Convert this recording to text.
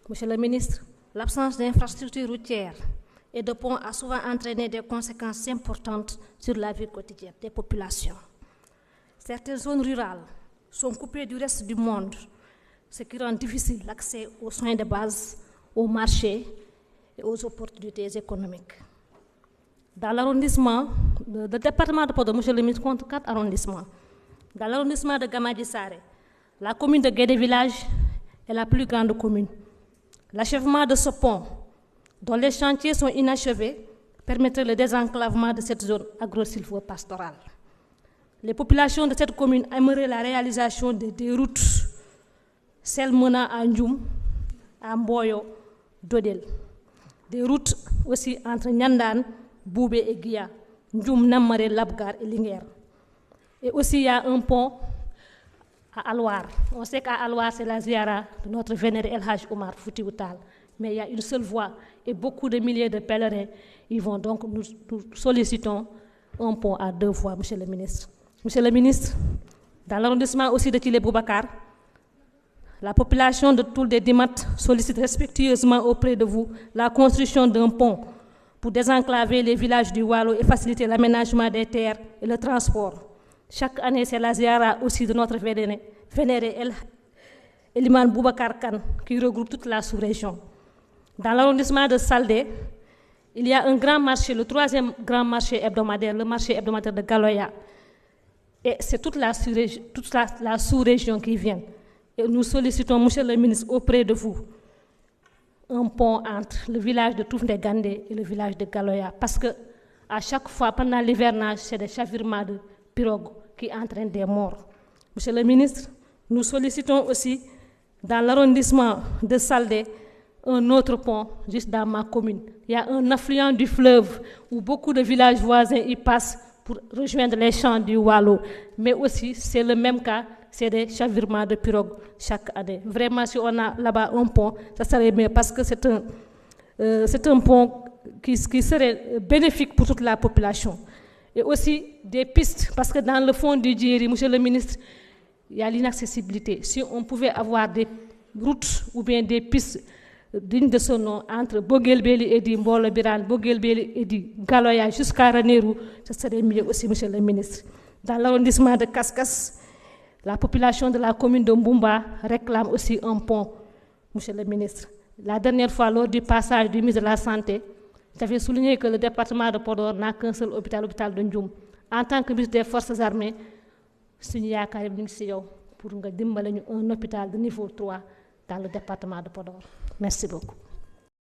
Monsieur le ministre, l'absence d'infrastructures routières et de ponts a souvent entraîné des conséquences importantes sur la vie quotidienne des populations. Certaines zones rurales sont coupées du reste du monde, ce qui rend difficile l'accès aux soins de base, aux marchés et aux opportunités économiques. Dans l'arrondissement, le département de Podor, monsieur le ministre, compte 4 arrondissements. Dans l'arrondissement de Gamadji-Saré, la commune de Guédé Village est la plus grande commune. L'achèvement de ce pont, dont les chantiers sont inachevés, permettrait le désenclavement de cette zone agro-sylvo-pastorale. Les populations de cette commune aimeraient la réalisation des routes, celles menant à Ndjoum, à Mboyo, Dodel. Des routes aussi entre Nyandan, Boubé et Guia, Ndjoum, Namare, Labgar et Linguère. Et aussi il y a un pont à Alwar. On sait qu'à Alwar, c'est la ziara de notre vénéré El Haj Omar Fouti Outal. Mais il y a une seule voie et beaucoup de milliers de pèlerins y vont. Donc nous sollicitons un pont à 2 voies, monsieur le ministre. Monsieur le ministre, dans l'arrondissement aussi de Tilé-Boubacar, la population de Toul des Dimat sollicite respectueusement auprès de vous la construction d'un pont pour désenclaver les villages du Walo et faciliter l'aménagement des terres et le transport. Chaque année, c'est la ziara aussi de notre vénéré Eliman Boubacar Khan qui regroupe toute la sous-région. Dans l'arrondissement de Saldé, il y a un grand marché, le 3e grand marché hebdomadaire, le marché hebdomadaire de Galoya. Et c'est toute la sous-région qui vient. Et nous sollicitons, monsieur le ministre, auprès de vous, un pont entre le village de Toufnde Gandé et le village de Galoya. Parce que à chaque fois, pendant l'hivernage, c'est des chavirements de pirogues qui entraînent des morts. Monsieur le ministre, nous sollicitons aussi, dans l'arrondissement de Saldé, un autre pont, juste dans ma commune. Il y a un affluent du fleuve où beaucoup de villages voisins y passent pour rejoindre les champs du Walo. Mais aussi, c'est le même cas, c'est des chavirements de pirogues chaque année. Vraiment, si on a là-bas un pont, ça serait mieux parce que c'est un pont qui serait bénéfique pour toute la population. Et aussi des pistes, parce que dans le fond du Djeri, monsieur le ministre, il y a l'inaccessibilité. Si on pouvait avoir des routes ou bien des pistes dignes de ce nom entre Boguelbeli et di Mbolo Biran, Boguelbeli et di Galoya jusqu'à Ranérou, ça serait mieux aussi, monsieur le ministre. Dans l'arrondissement de Kaskas, la population de la commune de Mbumba réclame aussi un pont, monsieur le ministre. La dernière fois, lors du passage du ministre de la Santé, j'avais souligné que le département de Podor n'a qu'un seul hôpital, l'hôpital de Ndjoum. En tant que ministre des Forces armées, suñu yaakaar ñu ngi ci yow pour nga dimbale ñu un hôpital de niveau 3 dans le département de Podor. Merci beaucoup.